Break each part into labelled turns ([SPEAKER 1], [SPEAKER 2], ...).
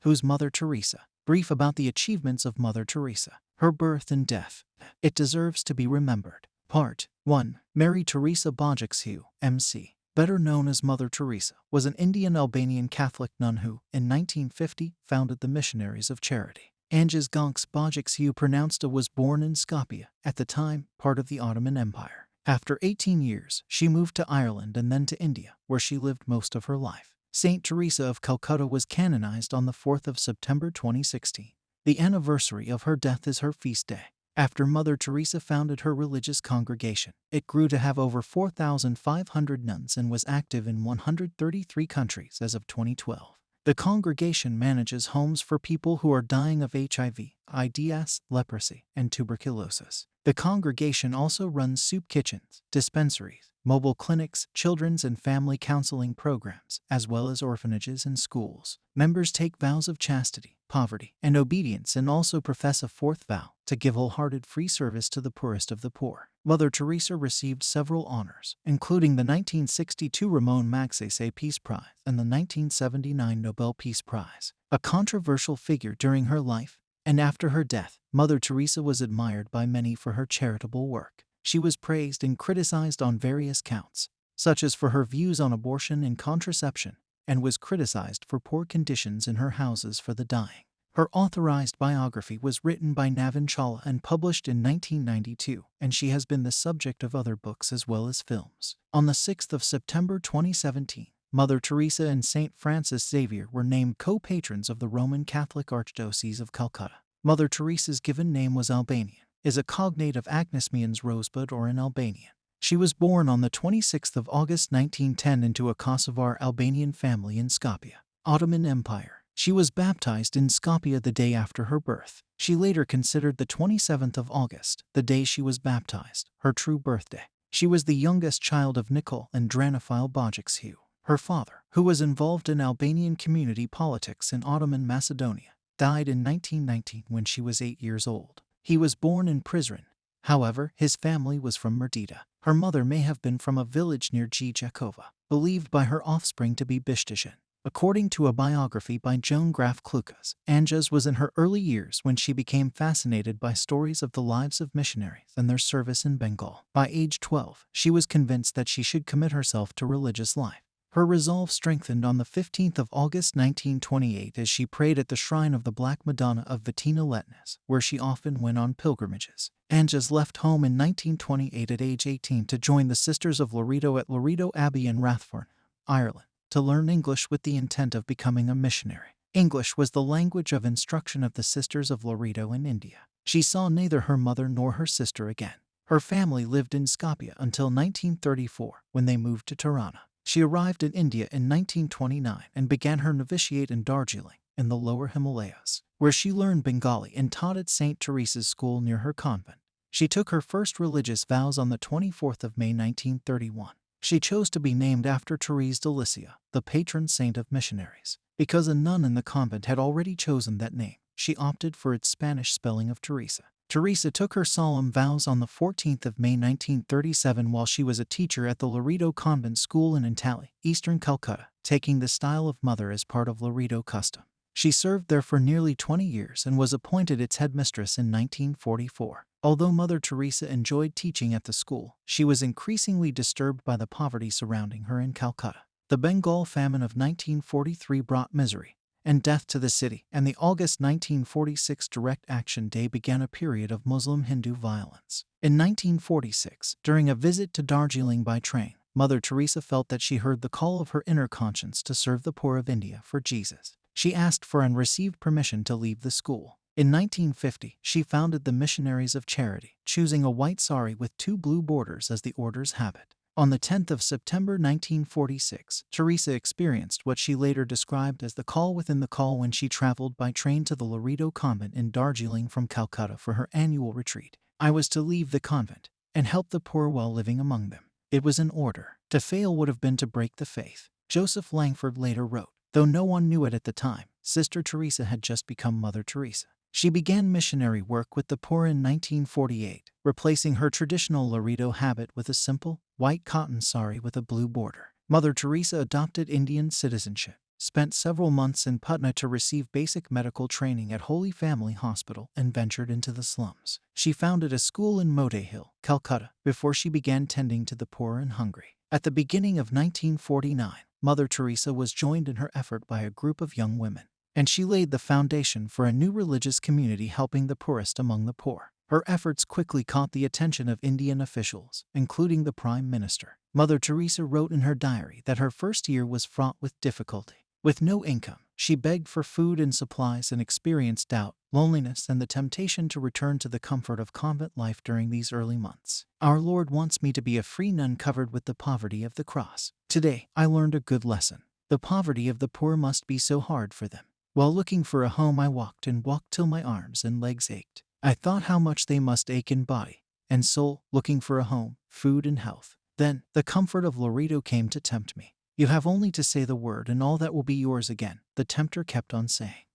[SPEAKER 1] Who's Mother Teresa? Brief about the achievements of Mother Teresa, her birth and death. It deserves to be remembered. Part 1. Mary Teresa Bojaxhiu, MC, better known as Mother Teresa, was an Indian Albanian Catholic nun who, in 1950, founded the Missionaries of Charity. Anjas Gonks Bojaxhiu pronounced was born in Skopje, at the time part of the Ottoman Empire. After 18 years, she moved to Ireland and then to India, where she lived most of her life. Saint Teresa of Calcutta was canonized on the 4th of September 2016. The anniversary of her death is her feast day. After Mother Teresa founded her religious congregation, it grew to have over 4,500 nuns and was active in 133 countries as of 2012. The congregation manages homes for people who are dying of HIV, AIDS, leprosy, and tuberculosis. The congregation also runs soup kitchens, dispensaries, mobile clinics, children's and family counseling programs, as well as orphanages and schools. Members take vows of chastity, poverty, and obedience and also profess a fourth vow to give wholehearted free service to the poorest of the poor. Mother Teresa received several honors, including the 1962 Ramon Magsaysay Peace Prize and the 1979 Nobel Peace Prize. A controversial figure during her life and after her death, Mother Teresa was admired by many for her charitable work. She was praised and criticized on various counts, such as for her views on abortion and contraception, and was criticized for poor conditions in her houses for the dying. Her authorized biography was written by Navin Chawla and published in 1992, and she has been the subject of other books as well as films. On the 6th of September 2017, Mother Teresa and Saint Francis Xavier were named co-patrons of the Roman Catholic Archdiocese of Calcutta. Mother Teresa's given name was Albanian, is a cognate of Agnes means rosebud or in Albanian. She was born on the 26th of August 1910 into a Kosovar Albanian family in Skopje, Ottoman Empire. She was baptized in Skopje the day after her birth. She later considered the 27th of August, the day she was baptized, her true birthday. She was the youngest child of Nicol and Dranophile Bojaxhiu. Her father, who was involved in Albanian community politics in Ottoman Macedonia, died in 1919 when she was 8 years old. He was born in Prizren. However, his family was from Merdita. Her mother may have been from a village near Gjakova, believed by her offspring to be Bishtishan. According to a biography by Joan Graf Klukas, Anjas was in her early years when she became fascinated by stories of the lives of missionaries and their service in Bengal. By age 12, she was convinced that she should commit herself to religious life. Her resolve strengthened on the 15th of August 1928 as she prayed at the shrine of the Black Madonna of Vitina Letnes, where she often went on pilgrimages. Anjas left home in 1928 at age 18 to join the Sisters of Loreto at Loreto Abbey in Rathfarnham, Ireland, to learn English with the intent of becoming a missionary. English was the language of instruction of the Sisters of Loreto in India. She saw neither her mother nor her sister again. Her family lived in Skopje until 1934, when they moved to Tirana. She arrived in India in 1929 and began her novitiate in Darjeeling, in the lower Himalayas, where she learned Bengali and taught at St. Teresa's school near her convent. She took her first religious vows on the 24th of May 1931. She chose to be named after Therese de Lisieux, the patron saint of missionaries. Because a nun in the convent had already chosen that name, she opted for its Spanish spelling of Teresa. Teresa took her solemn vows on the 14th of May 1937 while she was a teacher at the Loreto Convent School in Antali, eastern Calcutta, taking the style of mother as part of Loreto custom. She served there for nearly 20 years and was appointed its headmistress in 1944. Although Mother Teresa enjoyed teaching at the school, she was increasingly disturbed by the poverty surrounding her in Calcutta. The Bengal famine of 1943 brought misery and death to the city, and the August 1946 Direct Action Day began a period of Muslim-Hindu violence. In 1946, during a visit to Darjeeling by train, Mother Teresa felt that she heard the call of her inner conscience to serve the poor of India for Jesus. She asked for and received permission to leave the school. In 1950, she founded the Missionaries of Charity, choosing a white sari with 2 blue borders as the order's habit. On the 10th of September 1946, Teresa experienced what she later described as the call within the call when she traveled by train to the Loreto Convent in Darjeeling from Calcutta for her annual retreat. I was to leave the convent and help the poor while living among them. It was an order. To fail would have been to break the faith. Joseph Langford later wrote, though no one knew it at the time, Sister Teresa had just become Mother Teresa. She began missionary work with the poor in 1948, replacing her traditional Loreto habit with a simple, white cotton sari with a blue border. Mother Teresa adopted Indian citizenship spent several months in Patna to receive basic medical training at Holy Family Hospital and ventured into the slums. She founded a school in Moti Hill, Calcutta, before she began tending to the poor and hungry. At the beginning of 1949, Mother Teresa was joined in her effort by a group of young women, and she laid the foundation for a new religious community helping the poorest among the poor. Her efforts quickly caught the attention of Indian officials, including the Prime Minister. Mother Teresa wrote in her diary that her first year was fraught with difficulty. With no income, she begged for food and supplies and experienced doubt, loneliness, and the temptation to return to the comfort of convent life during these early months. Our Lord wants me to be a free nun covered with the poverty of the cross. Today, I learned a good lesson. The poverty of the poor must be so hard for them. While looking for a home, I walked and walked till my arms and legs ached. I thought how much they must ache in body and soul, looking for a home, food, and health. Then, the comfort of Loreto came to tempt me. You have only to say the word and all that will be yours again, the tempter kept on saying.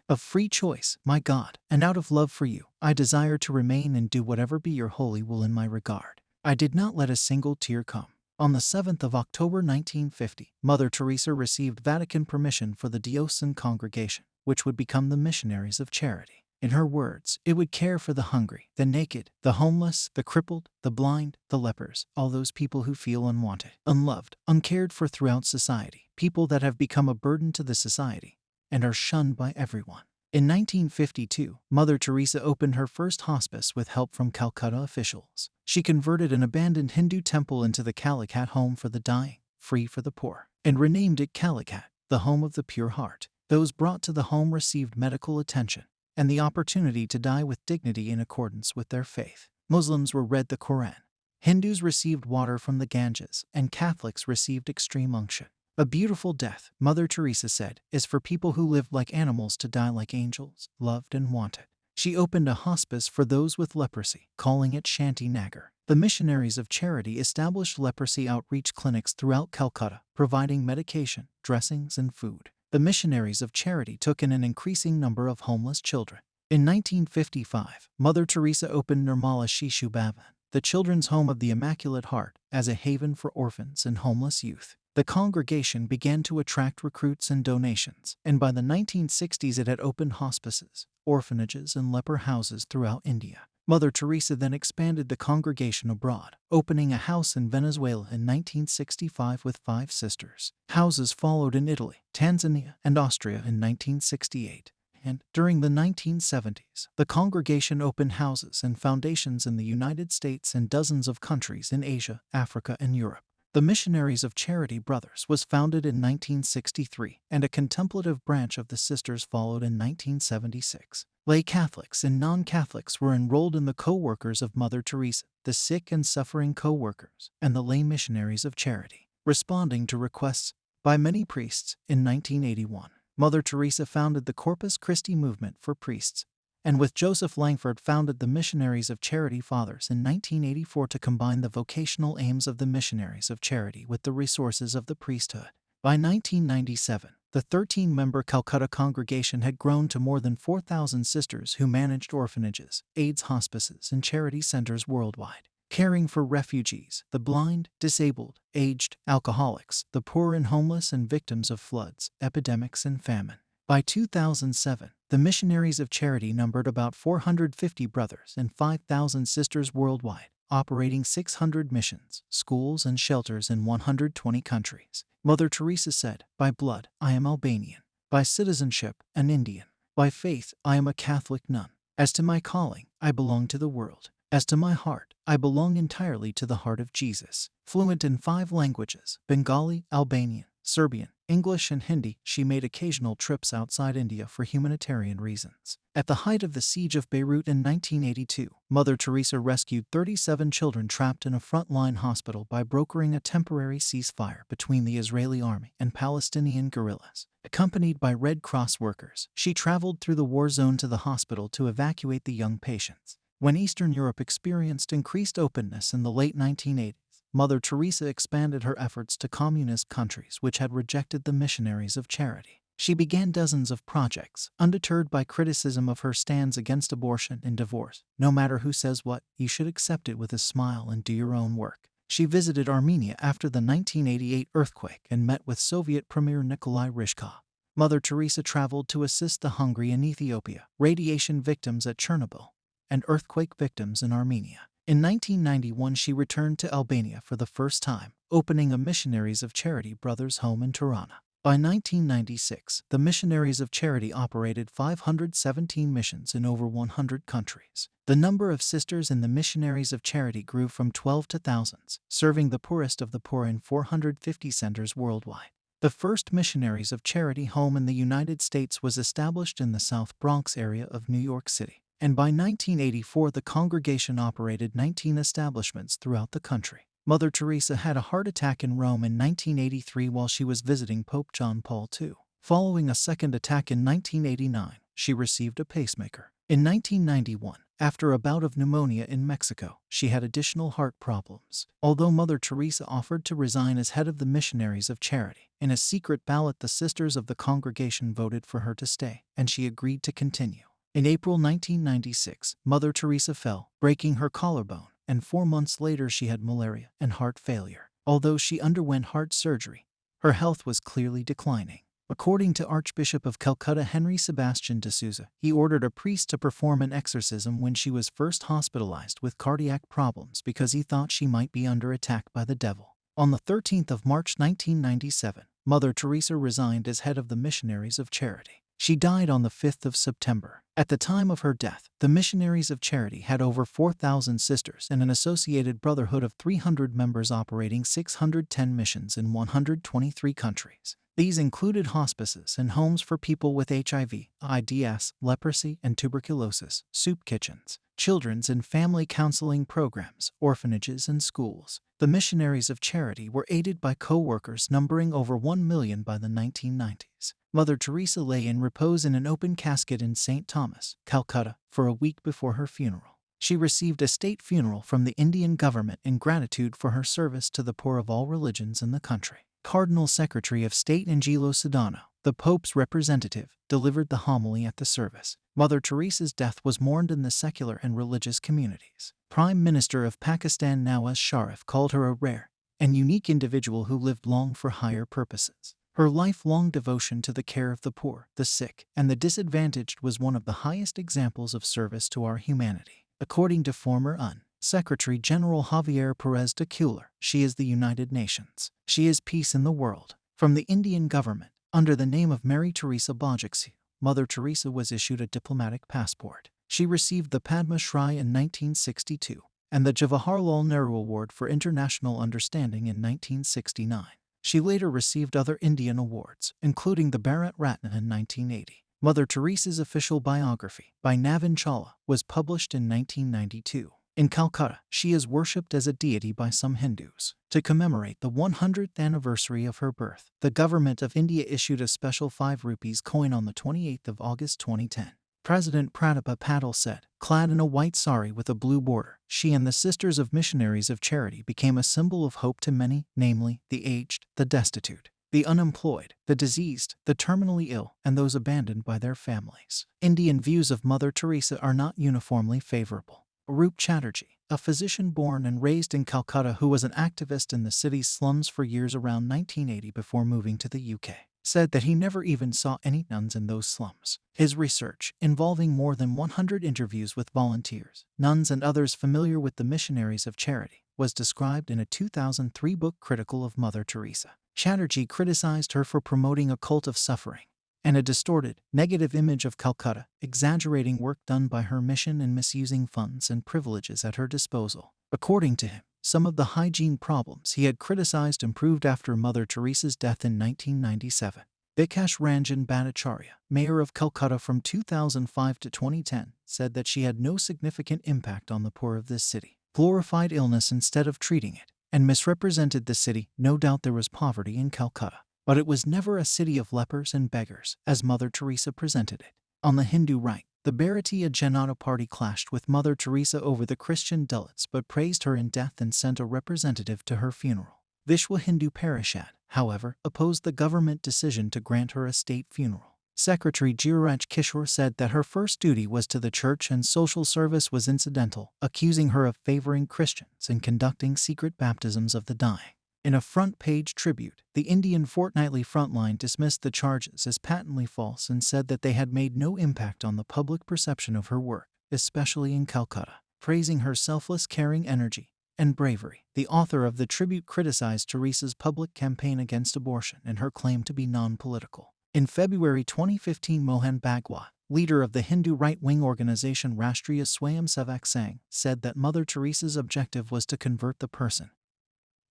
[SPEAKER 1] Of free choice, my God, and out of love for you, I desire to remain and do whatever be your holy will in my regard. I did not let a single tear come. On the 7th of October 1950, Mother Teresa received Vatican permission for the diocesan congregation, which would become the Missionaries of Charity. In her words, it would care for the hungry, the naked, the homeless, the crippled, the blind, the lepers, all those people who feel unwanted, unloved, uncared for throughout society, people that have become a burden to the society and are shunned by everyone. In 1952, Mother Teresa opened her first hospice with help from Calcutta officials. She converted an abandoned Hindu temple into the kärlek home for the dying, free for the poor, and renamed it kärlek, the home of the pure heart. Those brought to the home received medical attention and the opportunity to die with dignity in accordance with their faith. Muslims were read the Quran, Hindus received water from the Ganges, and Catholics received extreme unction. A beautiful death, Mother Teresa said, is for people who lived like animals to die like angels, loved and wanted. She opened a hospice for those with leprosy, calling it Shanti Nagar. The Missionaries of Charity established leprosy outreach clinics throughout Calcutta, providing medication, dressings, and food. The Missionaries of Charity took in an increasing number of homeless children. In 1955, Mother Teresa opened Nirmala Shishu Bhavan, the Children's Home of the Immaculate Heart, as a haven for orphans and homeless youth. The congregation began to attract recruits and donations, and by the 1960s it had opened hospices, orphanages, and leper houses throughout India. Mother Teresa then expanded the congregation abroad, opening a house in Venezuela in 1965 with 5 sisters. Houses followed in Italy, Tanzania, and Austria in 1968. And during the 1970s, the congregation opened houses and foundations in the United States and dozens of countries in Asia, Africa, and Europe. The Missionaries of Charity Brothers was founded in 1963, and a contemplative branch of the sisters followed in 1976. Lay Catholics and non-Catholics were enrolled in the co-workers of Mother Teresa, the sick and suffering co-workers, and the lay Missionaries of Charity. Responding to requests by many priests, in 1981, Mother Teresa founded the Corpus Christi movement for priests, and with Joseph Langford founded the Missionaries of Charity Fathers in 1984 to combine the vocational aims of the Missionaries of Charity with the resources of the priesthood. By 1997, the 13-member Calcutta congregation had grown to more than 4,000 sisters who managed orphanages, AIDS hospices, and charity centers worldwide, caring for refugees, the blind, disabled, aged, alcoholics, the poor and homeless, and victims of floods, epidemics, and famine. By 2007, the Missionaries of Charity numbered about 450 brothers and 5,000 sisters worldwide, operating 600 missions, schools, and shelters in 120 countries. Mother Teresa said, "By blood, I am Albanian. By citizenship, an Indian. By faith, I am a Catholic nun. As to my calling, I belong to the world. As to my heart, I belong entirely to the heart of Jesus." Fluent in 5 languages, Bengali, Albanian, Serbian, English, and Hindi, she made occasional trips outside India for humanitarian reasons. At the height of the siege of Beirut in 1982, Mother Teresa rescued 37 children trapped in a frontline hospital by brokering a temporary ceasefire between the Israeli army and Palestinian guerrillas. Accompanied by Red Cross workers, she traveled through the war zone to the hospital to evacuate the young patients. When Eastern Europe experienced increased openness in the late 1980s, Mother Teresa expanded her efforts to communist countries which had rejected the Missionaries of Charity. She began dozens of projects, undeterred by criticism of her stands against abortion and divorce. No matter who says what, you should accept it with a smile and do your own work. She visited Armenia after the 1988 earthquake and met with Soviet Premier Nikolai Ryzhkov. Mother Teresa traveled to assist the hungry in Ethiopia, radiation victims at Chernobyl, and earthquake victims in Armenia. In 1991, she returned to Albania for the first time, opening a Missionaries of Charity Brothers home in Tirana. By 1996, the Missionaries of Charity operated 517 missions in over 100 countries. The number of sisters in the Missionaries of Charity grew from 12 to thousands, serving the poorest of the poor in 450 centers worldwide. The first Missionaries of Charity home in the United States was established in the South Bronx area of New York City, and by 1984 the congregation operated 19 establishments throughout the country. Mother Teresa had a heart attack in Rome in 1983 while she was visiting Pope John Paul II. Following a second attack in 1989, she received a pacemaker. In 1991, after a bout of pneumonia in Mexico, she had additional heart problems. Although Mother Teresa offered to resign as head of the Missionaries of Charity, in a secret ballot the sisters of the congregation voted for her to stay, and she agreed to continue. In April 1996, Mother Teresa fell, breaking her collarbone, and 4 months later she had malaria and heart failure. Although she underwent heart surgery, her health was clearly declining. According to Archbishop of Calcutta Henry Sebastian de Souza, he ordered a priest to perform an exorcism when she was first hospitalized with cardiac problems because he thought she might be under attack by the devil. On the 13th of March 1997, Mother Teresa resigned as head of the Missionaries of Charity. She died on the 5th of September. At the time of her death, the Missionaries of Charity had over 4,000 sisters and an associated brotherhood of 300 members operating 610 missions in 123 countries. These included hospices and homes for people with HIV, AIDS, leprosy, and tuberculosis, soup kitchens, children's and family counseling programs, orphanages, and schools. The Missionaries of Charity were aided by co-workers numbering over 1 million by the 1990s. Mother Teresa lay in repose in an open casket in St. Thomas, Calcutta, for a week before her funeral. She received a state funeral from the Indian government in gratitude for her service to the poor of all religions in the country. Cardinal Secretary of State Angelo Sedano, the Pope's representative, delivered the homily at the service. Mother Teresa's death was mourned in the secular and religious communities. Prime Minister of Pakistan Nawaz Sharif called her a rare and unique individual who lived long for higher purposes. Her lifelong devotion to the care of the poor, the sick, and the disadvantaged was one of the highest examples of service to our humanity. According to former UN Secretary General Javier Perez de Cuellar, she is the United Nations. She is peace in the world. From the Indian government, under the name of Mary Teresa Bojaxhiu, Mother Teresa was issued a diplomatic passport. She received the Padma Shri in 1962 and the Jawaharlal Nehru Award for International Understanding in 1969. She later received other Indian awards, including the Bharat Ratna in 1980. Mother Teresa's official biography, by Navin Chawla, was published in 1992. In Calcutta, she is worshipped as a deity by some Hindus. To commemorate the 100th anniversary of her birth, the government of India issued a special 5 rupees coin on the 28th of August 2010. President Pratap Patil said, clad in a white sari with a blue border, she and the Sisters of Missionaries of Charity became a symbol of hope to many, namely, the aged, the destitute, the unemployed, the diseased, the terminally ill, and those abandoned by their families. Indian views of Mother Teresa are not uniformly favorable. Arup Chatterjee, a physician born and raised in Calcutta who was an activist in the city's slums for years around 1980 before moving to the UK, said that he never even saw any nuns in those slums. His research, involving more than 100 interviews with volunteers, nuns and others familiar with the Missionaries of Charity, was described in a 2003 book critical of Mother Teresa. Chatterjee criticized her for promoting a cult of suffering and a distorted, negative image of Calcutta, exaggerating work done by her mission and misusing funds and privileges at her disposal. According to him, some of the hygiene problems he had criticized improved after Mother Teresa's death in 1997. Bikash Ranjan Bhattacharya, mayor of Calcutta from 2005 to 2010, said that she had no significant impact on the poor of this city, glorified illness instead of treating it, and misrepresented the city. No doubt there was poverty in Calcutta, but it was never a city of lepers and beggars, as Mother Teresa presented it. On the Hindu right, the Bharatiya Janata Party clashed with Mother Teresa over the Christian Dalits but praised her in death and sent a representative to her funeral. Vishwa Hindu Parishad, however, opposed the government decision to grant her a state funeral, Secretary Jiraj Kishore said that her first duty was to the church and social service was incidental, accusing her of favoring Christians and conducting secret baptisms of the dying. In a front-page tribute, the Indian fortnightly Frontline dismissed the charges as patently false and said that they had made no impact on the public perception of her work, especially in Calcutta. Praising her selfless, caring energy and bravery, the author of the tribute criticized Teresa's public campaign against abortion and her claim to be non-political. In February 2015, Mohan Bhagwat, leader of the Hindu right-wing organization Rashtriya Swayamsevak Sangh, said that Mother Teresa's objective was to convert the person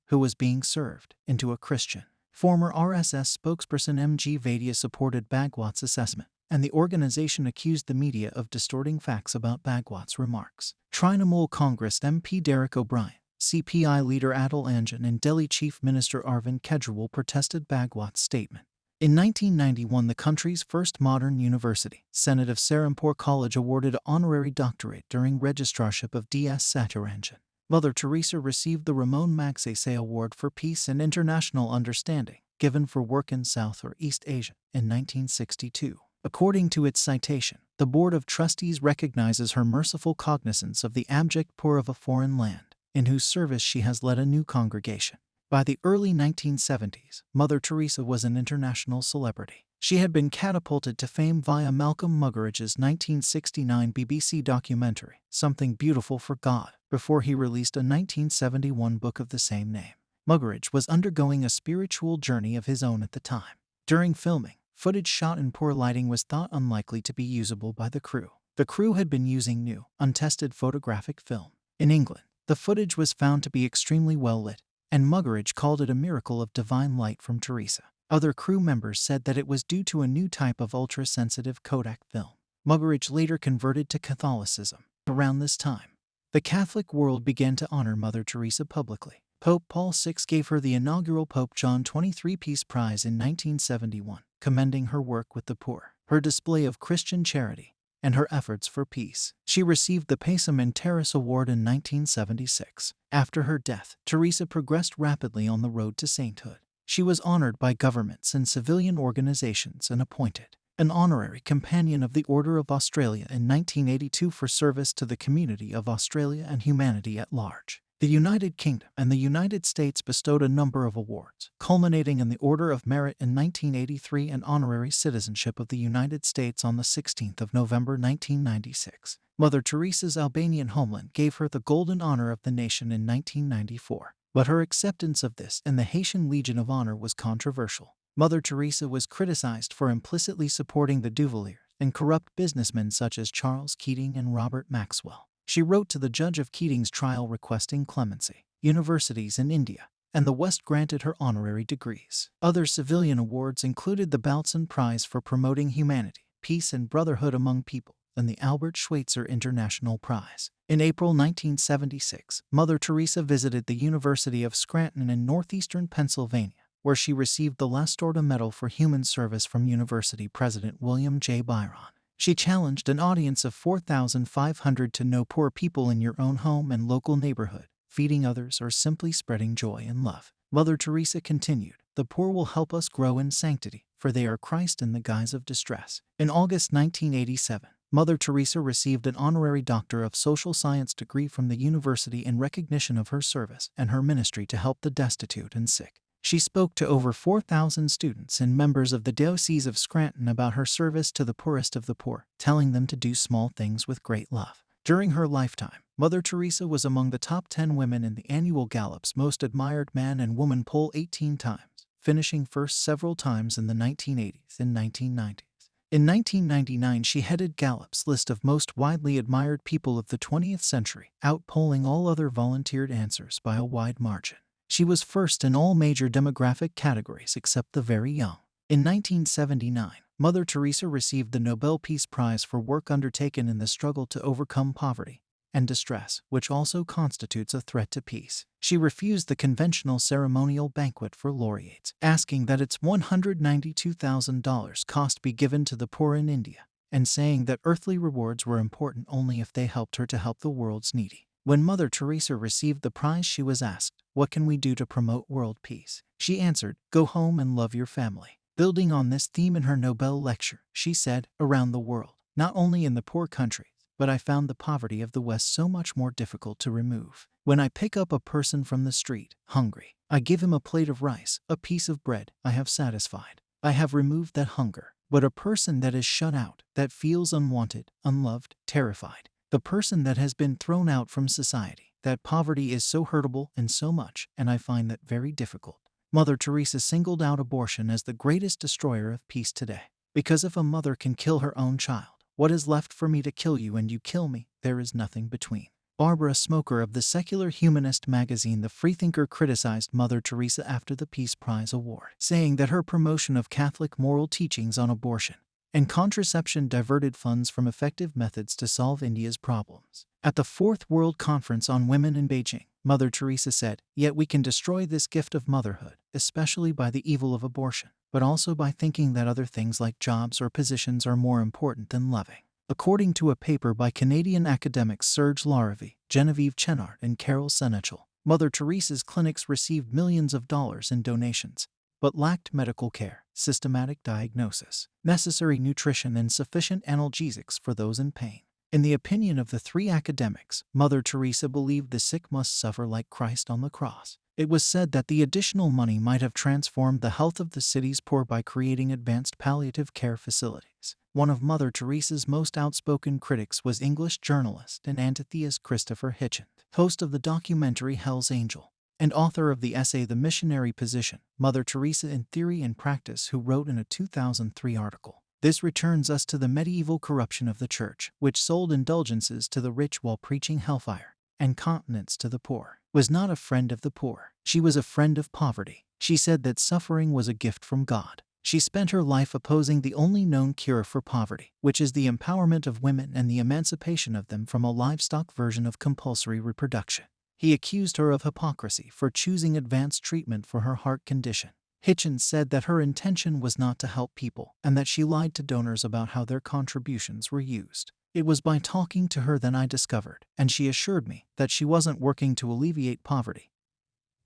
[SPEAKER 1] who was being served into a Christian. Former RSS spokesperson M.G. Vaidya supported Bhagwat's assessment, and the organization accused the media of distorting facts about Bhagwat's remarks. Trinamool Congress MP Derek O'Brien, CPI leader Atul Anjan and Delhi Chief Minister Arvind Kejriwal protested Bhagwat's statement. In 1991, the country's first modern university, Senate of Serampore College, awarded an honorary doctorate during registrarship of D.S. Satyaranjan. Mother Teresa received the Ramon Magsaysay Award for Peace and International Understanding, given for work in South or East Asia, in 1962. According to its citation, the Board of Trustees recognizes her merciful cognizance of the abject poor of a foreign land, in whose service she has led a new congregation. By the early 1970s, Mother Teresa was an international celebrity. She had been catapulted to fame via Malcolm Muggeridge's 1969 BBC documentary, Something Beautiful for God, before he released a 1971 book of the same name. Muggeridge was undergoing a spiritual journey of his own at the time. During filming, footage shot in poor lighting was thought unlikely to be usable by the crew. The crew had been using new, untested photographic film. In England, the footage was found to be extremely well lit, and Muggeridge called it a miracle of divine light from Teresa. Other crew members said that it was due to a new type of ultra-sensitive Kodak film. Muggeridge later converted to Catholicism. Around this time, the Catholic world began to honor Mother Teresa publicly. Pope Paul VI gave her the inaugural Pope John XXIII Peace Prize in 1971, commending her work with the poor, her display of Christian charity, and her efforts for peace. She received the Pacem in Terris Award in 1976. After her death, Teresa progressed rapidly on the road to sainthood. She was honored by governments and civilian organizations and appointed an honorary Companion of the Order of Australia in 1982 for service to the community of Australia and humanity at large. The United Kingdom and the United States bestowed a number of awards, culminating in the Order of Merit in 1983 and honorary citizenship of the United States on the 16th of November 1996. Mother Teresa's Albanian homeland gave her the Golden Honor of the Nation in 1994, but her acceptance of this and the Haitian Legion of Honor was controversial. Mother Teresa was criticized for implicitly supporting the Duvaliers and corrupt businessmen such as Charles Keating and Robert Maxwell. She wrote to the judge of Keating's trial requesting clemency. Universities in India and the West granted her honorary degrees. Other civilian awards included the Baltzan Prize for promoting humanity, peace and brotherhood among people, and the Albert Schweitzer International Prize. In April 1976, Mother Teresa visited the University of Scranton in northeastern Pennsylvania, where she received the Lastorda Medal for Human Service from University President William J. Byron. She challenged an audience of 4,500 to know poor people in your own home and local neighborhood, feeding others or simply spreading joy and love. Mother Teresa continued, "The poor will help us grow in sanctity, for they are Christ in the guise of distress." In August 1987, Mother Teresa received an honorary Doctor of Social Science degree from the university in recognition of her service and her ministry to help the destitute and sick. She spoke to over 4,000 students and members of the Diocese of Scranton about her service to the poorest of the poor, telling them to do small things with great love. During her lifetime, Mother Teresa was among the top 10 women in the annual Gallup's Most Admired Man and Woman poll 18 times, finishing first several times in the 1980s and 1990s. In 1999, she headed Gallup's list of most widely admired people of the 20th century, outpolling all other volunteered answers by a wide margin. She was first in all major demographic categories except the very young. In 1979, Mother Teresa received the Nobel Peace Prize for work undertaken in the struggle to overcome poverty and distress, which also constitutes a threat to peace. She refused the conventional ceremonial banquet for laureates, asking that its $192,000 cost be given to the poor in India, and saying that earthly rewards were important only if they helped her to help the world's needy. When Mother Teresa received the prize, she was asked, "What can we do to promote world peace?" She answered, "Go home and love your family." Building on this theme in her Nobel lecture, she said, "Around the world, not only in the poor countries, but I found the poverty of the West so much more difficult to remove. When I pick up a person from the street, hungry, I give him a plate of rice, a piece of bread, I have satisfied. I have removed that hunger. But a person that is shut out, that feels unwanted, unloved, terrified, the person that has been thrown out from society, that poverty is so hurtable and so much, and I find that very difficult." Mother Teresa singled out abortion as the greatest destroyer of peace today. Because if a mother can kill her own child, what is left for me to kill you and you kill me? There is nothing between. Barbara Smoker of the secular humanist magazine The Freethinker criticized Mother Teresa after the Peace Prize award, saying that her promotion of Catholic moral teachings on abortion and contraception diverted funds from effective methods to solve India's problems. At the Fourth World Conference on Women in Beijing, Mother Teresa said, "Yet we can destroy this gift of motherhood, especially by the evil of abortion, but also by thinking that other things like jobs or positions are more important than loving." According to a paper by Canadian academics Serge Larivy, Genevieve Chenard, and Carol Senechal, Mother Teresa's clinics received millions of dollars in donations, but lacked medical care, systematic diagnosis, necessary nutrition, and sufficient analgesics for those in pain. In the opinion of the three academics, Mother Teresa believed the sick must suffer like Christ on the cross. It was said that the additional money might have transformed the health of the city's poor by creating advanced palliative care facilities. One of Mother Teresa's most outspoken critics was English journalist and anti-theist Christopher Hitchens, host of the documentary Hell's Angel, and author of the essay The Missionary Position, Mother Teresa in Theory and Practice, who wrote in a 2003 article, "This returns us to the medieval corruption of the Church, which sold indulgences to the rich while preaching hellfire and continence to the poor. Was not a friend of the poor. She was a friend of poverty. She said that suffering was a gift from God. She spent her life opposing the only known cure for poverty, which is the empowerment of women and the emancipation of them from a livestock version of compulsory reproduction." He accused her of hypocrisy for choosing advanced treatment for her heart condition. Hitchens said that her intention was not to help people and that she lied to donors about how their contributions were used. "It was by talking to her that I discovered, and she assured me that she wasn't working to alleviate poverty."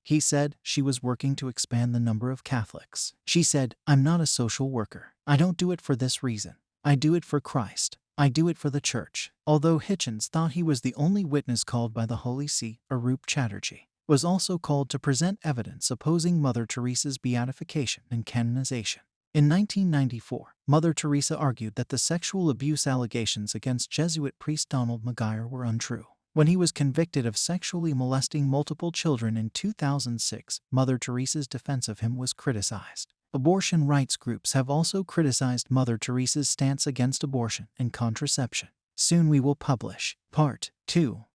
[SPEAKER 1] He said she was working to expand the number of Catholics. She said, "I'm not a social worker. I don't do it for this reason. I do it for Christ. I do it for the Church." Although Hitchens thought he was the only witness called by the Holy See, Arup Chatterjee was also called to present evidence opposing Mother Teresa's beatification and canonization. In 1994, Mother Teresa argued that the sexual abuse allegations against Jesuit priest Donald Maguire were untrue. When he was convicted of sexually molesting multiple children in 2006, Mother Teresa's defense of him was criticized. Abortion rights groups have also criticized Mother Teresa's stance against abortion and contraception. Soon we will publish Part 2